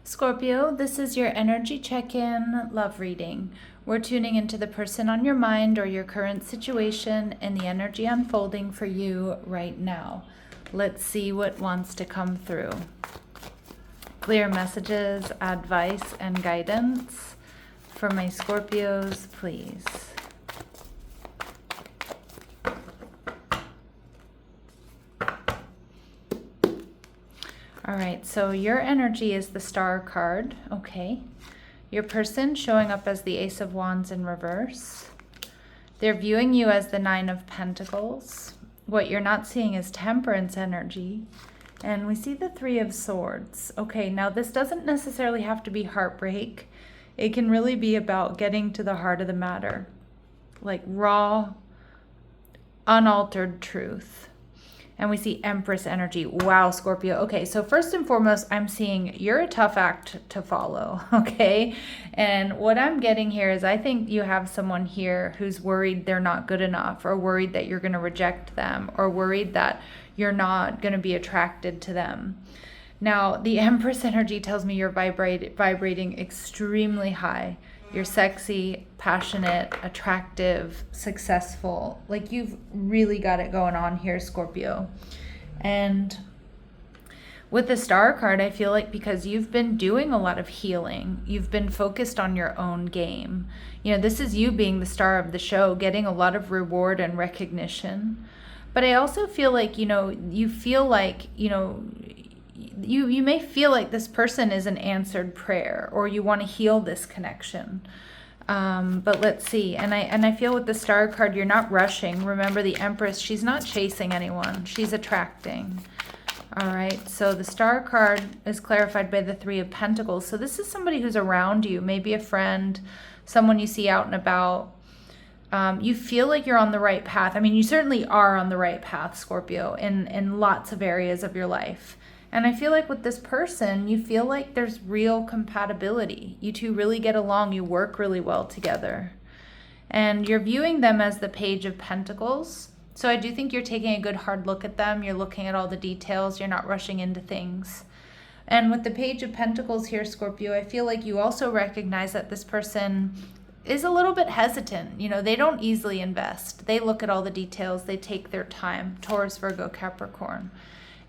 Scorpio, this is your energy check-in love reading. We're tuning into the person on your mind or your current situation and the energy unfolding for you right now. Let's see what wants to come through. Clear messages, advice, and guidance for my Scorpios, please. All right, so your energy is the Star card, okay. Your person showing up as the Ace of Wands in reverse. They're viewing you as the Nine of Pentacles. What you're not seeing is Temperance energy. And we see the Three of Swords. Okay, now this doesn't necessarily have to be heartbreak. It can really be about getting to the heart of the matter. Like raw, unaltered truth. And we see Empress energy. Wow, Scorpio. Okay, so first and foremost, I'm seeing you're a tough act to follow, okay? And what I'm getting here is I think you have someone here who's worried they're not good enough, or worried that you're going to reject them, or worried that you're not going to be attracted to them. Now, the Empress energy tells me you're vibrating extremely high. You're sexy, passionate, attractive, successful. Like you've really got it going on here, Scorpio. And with the Star card, I feel like because you've been doing a lot of healing, you've been focused on your own game. You know, this is you being the star of the show, getting a lot of reward and recognition. But I also feel like, you feel like, you may feel like this person is an answered prayer, or you want to heal this connection. But let's see. And I feel with the Star card, you're not rushing. Remember, the Empress, she's not chasing anyone. She's attracting. All right. So the Star card is clarified by the Three of Pentacles. So this is somebody who's around you, maybe a friend, someone you see out and about. You feel like you're on the right path. I mean, you certainly are on the right path, Scorpio, in lots of areas of your life. And I feel like with this person, you feel like there's real compatibility. You two really get along. You work really well together. And you're viewing them as the Page of Pentacles. So I do think you're taking a good hard look at them. You're looking at all the details. You're not rushing into things. And with the Page of Pentacles here, Scorpio, I feel like you also recognize that this person is a little bit hesitant. They don't easily invest. They look at all the details. They take their time. Taurus, Virgo, Capricorn.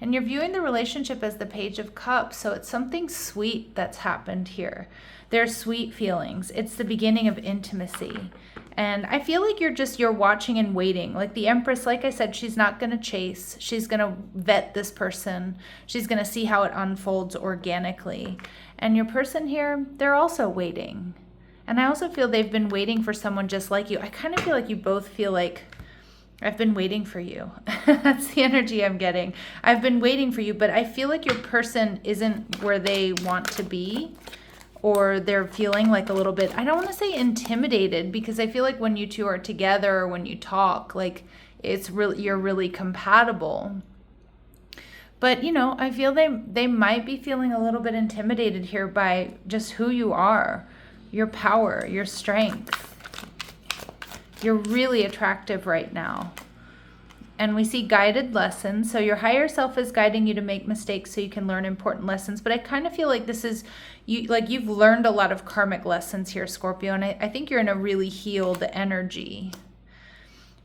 And you're viewing the relationship as the Page of Cups, so it's something sweet that's happened here. There's sweet feelings. It's the beginning of intimacy. And I feel like you're watching and waiting. Like the Empress, like I said, she's not going to chase. She's going to vet this person. She's going to see how it unfolds organically. And your person here, they're also waiting. And I also feel they've been waiting for someone just like you. I kind of feel like you both feel like, I've been waiting for you. That's the energy I'm getting. I've been waiting for you, but I feel like your person isn't where they want to be, or they're feeling like a little bit, I don't want to say intimidated, because I feel like when you two are together, or when you talk, like you're really compatible. But, I feel they might be feeling a little bit intimidated here by just who you are, your power, your strength. You're really attractive right now. And we see guided lessons. So your higher self is guiding you to make mistakes so you can learn important lessons. But I kind of feel like this is, you've learned a lot of karmic lessons here, Scorpio. And I think you're in a really healed energy.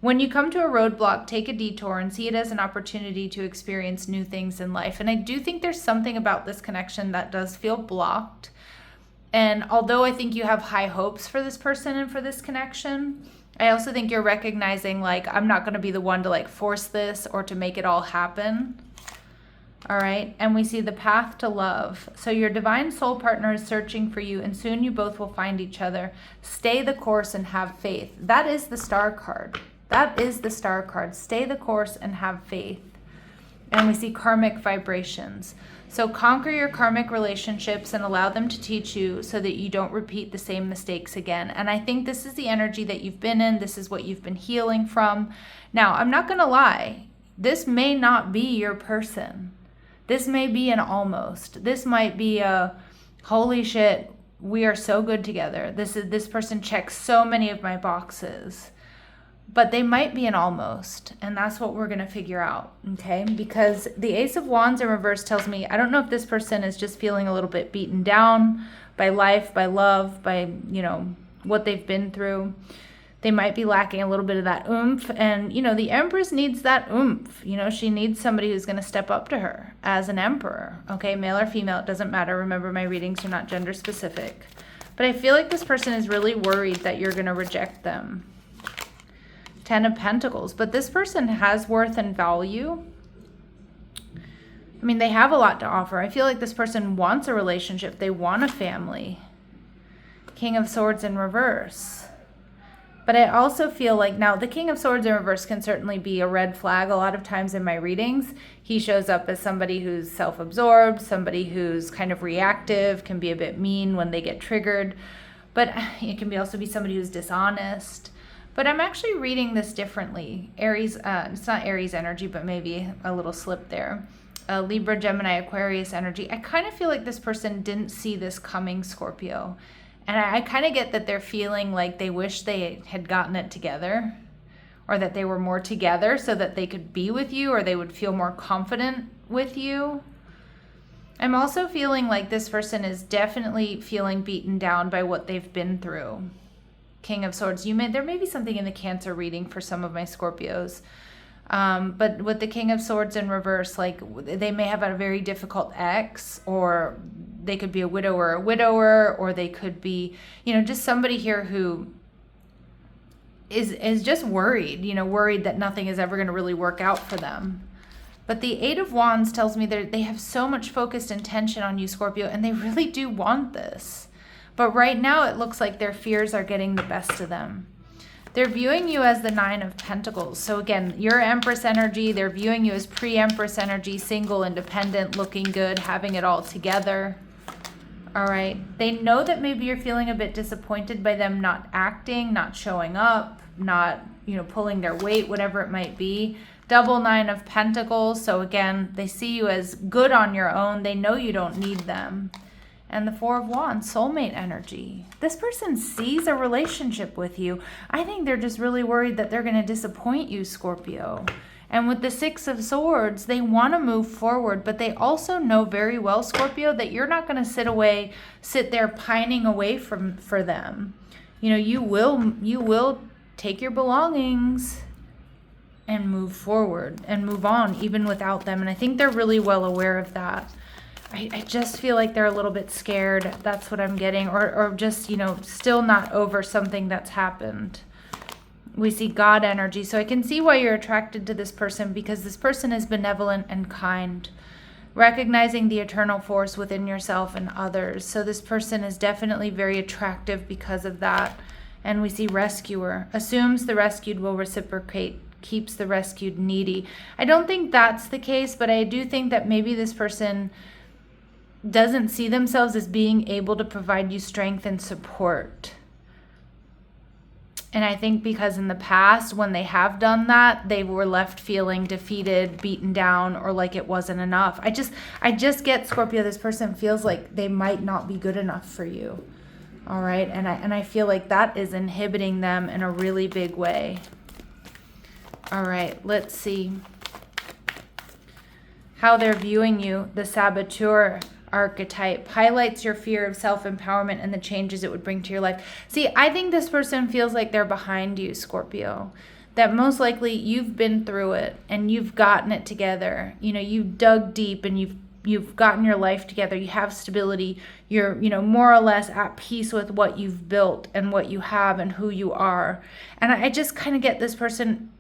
When you come to a roadblock, take a detour and see it as an opportunity to experience new things in life. And I do think there's something about this connection that does feel blocked. And although I think you have high hopes for this person and for this connection, I also think you're recognizing, like, I'm not going to be the one to, like, force this or to make it all happen. All right. And we see the path to love. So your divine soul partner is searching for you, and soon you both will find each other. Stay the course and have faith. That is the Star card. That is the Star card. Stay the course and have faith. And we see karmic vibrations. So conquer your karmic relationships and allow them to teach you so that you don't repeat the same mistakes again. And I think this is the energy that you've been in. This is what you've been healing from. Now, I'm not going to lie. This may not be your person. This may be an almost. This might be a, holy shit, we are so good together. This person checks so many of my boxes. but they might be an almost, and that's what we're going to figure out, okay? Because the Ace of Wands in reverse tells me, I don't know if this person is just feeling a little bit beaten down by life, by love, by, what they've been through. They might be lacking a little bit of that oomph, and, the Empress needs that oomph. She needs somebody who's going to step up to her as an emperor, okay? Male or female, it doesn't matter. Remember, my readings are not gender specific. But I feel like this person is really worried that you're going to reject them. 10 of Pentacles. But this person has worth and value. I mean, they have a lot to offer. I feel like this person wants a relationship. They want a family. King of Swords in reverse. But I also feel like, now the King of Swords in reverse can certainly be a red flag. A lot of times in my readings, he shows up as somebody who's self-absorbed, somebody who's kind of reactive, can be a bit mean when they get triggered. But it can also be somebody who's dishonest. But I'm actually reading this differently. Aries, it's not Aries energy, but maybe a little slip there. Libra, Gemini, Aquarius energy. I kind of feel like this person didn't see this coming, Scorpio. And I kind of get that they're feeling like they wish they had gotten it together, or that they were more together so that they could be with you, or they would feel more confident with you. I'm also feeling like this person is definitely feeling beaten down by what they've been through. King of Swords. There may be something in the Cancer reading for some of my Scorpios. But with the King of Swords in reverse, like they may have a very difficult ex, or they could be a widower, or they could be, just somebody here who is just worried, worried that nothing is ever going to really work out for them. But the Eight of Wands tells me that they have so much focused intention on you, Scorpio, and they really do want this. But right now it looks like their fears are getting the best of them. They're viewing you as the Nine of Pentacles. So again, your Empress energy, they're viewing you as pre-Empress energy, single, independent, looking good, having it all together. All right. They know that maybe you're feeling a bit disappointed by them not acting, not showing up, not, pulling their weight, whatever it might be. Double Nine of Pentacles. So again, they see you as good on your own. They know you don't need them. And the Four of Wands, soulmate energy. This person sees a relationship with you. I think they're just really worried that they're going to disappoint you, Scorpio. And with the Six of Swords, they want to move forward, but they also know very well, Scorpio, that you're not going to sit there pining away for them. You will take your belongings and move forward and move on even without them. And I think they're really well aware of that. I just feel like they're a little bit scared. That's what I'm getting. Or just, still not over something that's happened. We see God energy. So I can see why you're attracted to this person, because this person is benevolent and kind, recognizing the eternal force within yourself and others. So this person is definitely very attractive because of that. And we see rescuer. Assumes the rescued will reciprocate, keeps the rescued needy. I don't think that's the case, but I do think that maybe this person doesn't see themselves as being able to provide you strength and support. And I think because in the past, when they have done that, they were left feeling defeated, beaten down, or like it wasn't enough. I just get, Scorpio, this person feels like they might not be good enough for you. All right. And I feel like that is inhibiting them in a really big way. All right. Let's see how they're viewing you. The Saboteur archetype highlights your fear of self-empowerment and the changes it would bring to your life. See, I think this person feels like they're behind you, Scorpio. That most likely you've been through it and you've gotten it together. You've dug deep and you've gotten your life together. You have stability. You're, more or less at peace with what you've built and what you have and who you are. And I just kind of get this person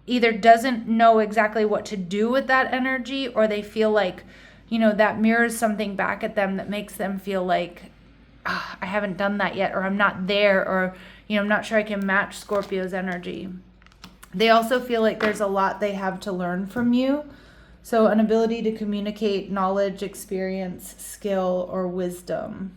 either doesn't know exactly what to do with that energy, or they feel like, that mirrors something back at them that makes them feel like, I haven't done that yet, or I'm not there, or, I'm not sure I can match Scorpio's energy. They also feel like there's a lot they have to learn from you. So an ability to communicate knowledge, experience, skill, or wisdom.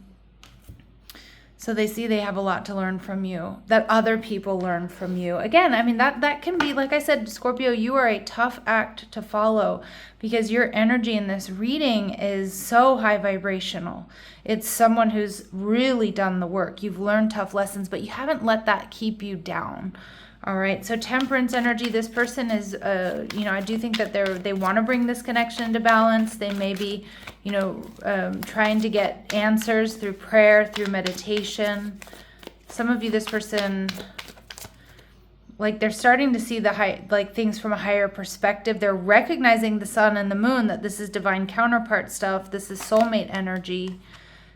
So they see they have a lot to learn from you, that other people learn from you. Again, that can be, like I said, Scorpio, you are a tough act to follow because your energy in this reading is so high vibrational. It's someone who's really done the work. You've learned tough lessons, but you haven't let that keep you down. All right, so Temperance energy, this person is, I do think that they want to bring this connection to balance. They may be, trying to get answers through prayer, through meditation. Some of you, this person, like they're starting to see things from a higher perspective. They're recognizing the sun and the moon, that this is divine counterpart stuff. This is soulmate energy.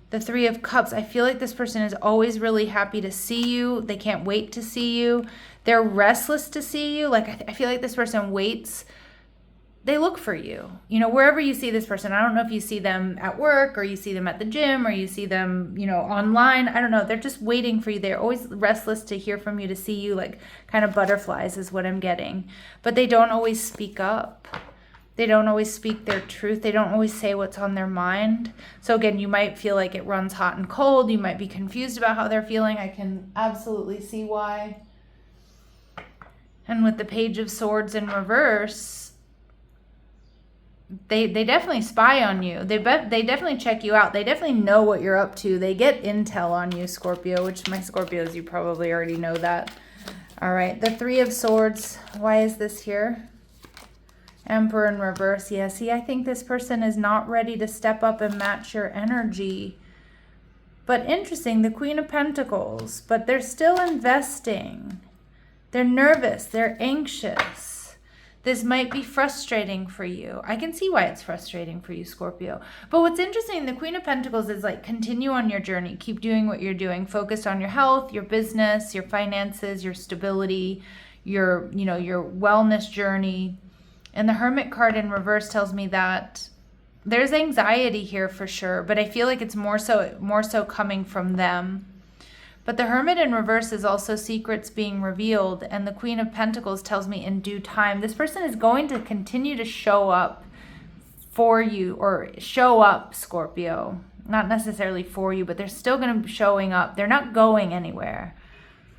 The Three of Cups, I feel like this person is always really happy to see you. They can't wait to see you. They're restless to see you. Like, I feel like this person waits. They look for you. Wherever you see this person, I don't know if you see them at work or you see them at the gym or you see them, online. I don't know. They're just waiting for you. They're always restless to hear from you, to see you, like kind of butterflies is what I'm getting. But they don't always speak up. They don't always speak their truth. They don't always say what's on their mind. So again, you might feel like it runs hot and cold. You might be confused about how they're feeling. I can absolutely see why. And with the Page of Swords in reverse, they definitely spy on you. They definitely check you out. They definitely know what you're up to. They get intel on you, Scorpio, which my Scorpios, you probably already know that. All right, the Three of Swords. Why is this here? Emperor in reverse. Yeah, see, I think this person is not ready to step up and match your energy. But interesting, the Queen of Pentacles, but they're still investing. They're nervous. They're anxious. This might be frustrating for you. I can see why it's frustrating for you, Scorpio. But what's interesting, the Queen of Pentacles is like, continue on your journey. Keep doing what you're doing. Focus on your health, your business, your finances, your stability, your wellness journey. And the Hermit card in reverse tells me that there's anxiety here for sure, but I feel like it's more so coming from them. But the Hermit in reverse is also secrets being revealed, and the Queen of Pentacles tells me in due time, this person is going to continue to show up for you, or show up, Scorpio. Not necessarily for you, but they're still going to be showing up. They're not going anywhere,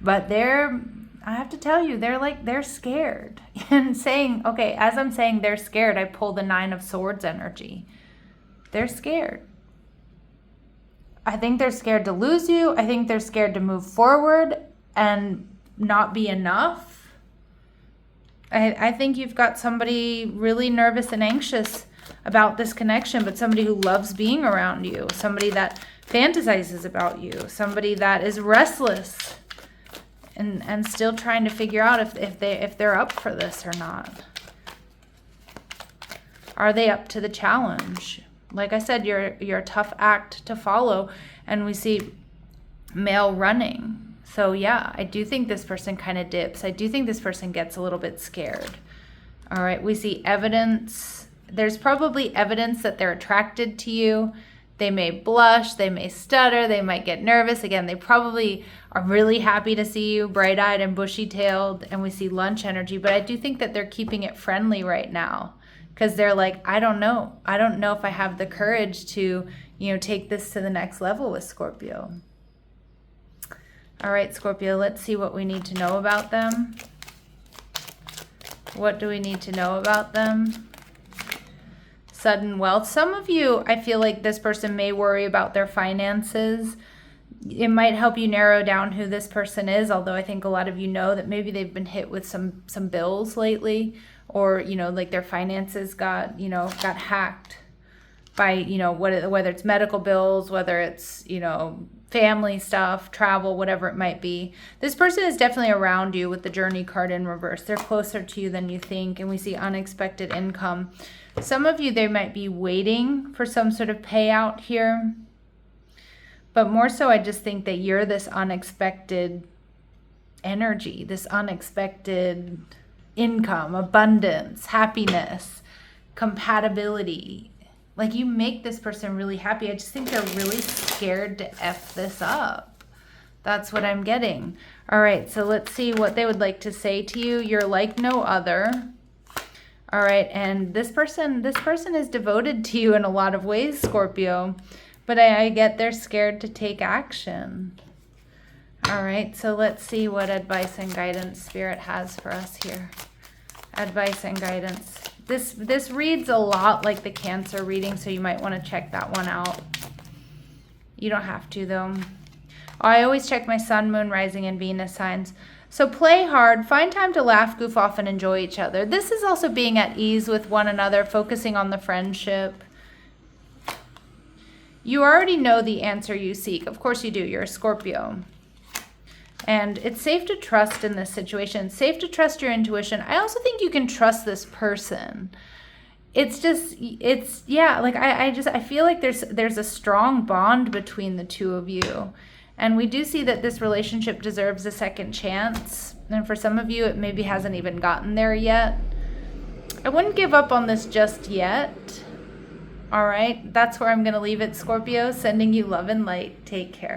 but I have to tell you, they're scared. And saying, okay, as I'm saying they're scared, I pull the Nine of Swords energy. They're scared. I think they're scared to lose you. I think they're scared to move forward and not be enough. I think you've got somebody really nervous and anxious about this connection, but somebody who loves being around you, somebody that fantasizes about you, somebody that is restless and still trying to figure out if they're up for this or not. Are they up to the challenge? Like I said, you're a tough act to follow, and we see male running. So yeah, I do think this person kind of dips. I do think this person gets a little bit scared. All right, we see evidence. There's probably evidence that they're attracted to you. They may blush, they may stutter, they might get nervous. Again, they probably are really happy to see you, bright-eyed and bushy-tailed, and we see lunch energy. But I do think that they're keeping it friendly right now, because they're like, I don't know if I have the courage to, take this to the next level with Scorpio. All right, Scorpio, let's see what we need to know about them. What do we need to know about them? Sudden wealth. Some of you, I feel like this person may worry about their finances. It might help you narrow down who this person is, although I think a lot of you know that maybe they've been hit with some bills lately, or like their finances got hacked by whether it's medical bills, whether it's family stuff, travel, whatever it might be. This person is definitely around you with the Journey card in reverse. They're closer to you than you think, and we see unexpected income. Some of you, they might be waiting for some sort of payout here, but more so I just think that you're this unexpected energy, this unexpected income, abundance, happiness, compatibility. Like, you make this person really happy. I just think they're really scared to F this up. That's what I'm getting. All right, so let's see what they would like to say to you. You're like no other. All right, and this person is devoted to you in a lot of ways, Scorpio, but I get they're scared to take action. All right, so let's see what advice and guidance Spirit has for us here. Advice and guidance. This reads a lot like the Cancer reading, so you might want to check that one out. You don't have to, though. I always check my sun, moon, rising, and Venus signs. So play hard, find time to laugh, goof off, and enjoy each other. This is also being at ease with one another, focusing on the friendship. You already know the answer you seek. Of course you do. You're a Scorpio. And it's safe to trust in this situation. Safe to trust your intuition. I also think you can trust this person. It's just, yeah, like I feel like there's a strong bond between the two of you. And we do see that this relationship deserves a second chance. And for some of you, it maybe hasn't even gotten there yet. I wouldn't give up on this just yet. All right, that's where I'm going to leave it, Scorpio. Sending you love and light. Take care.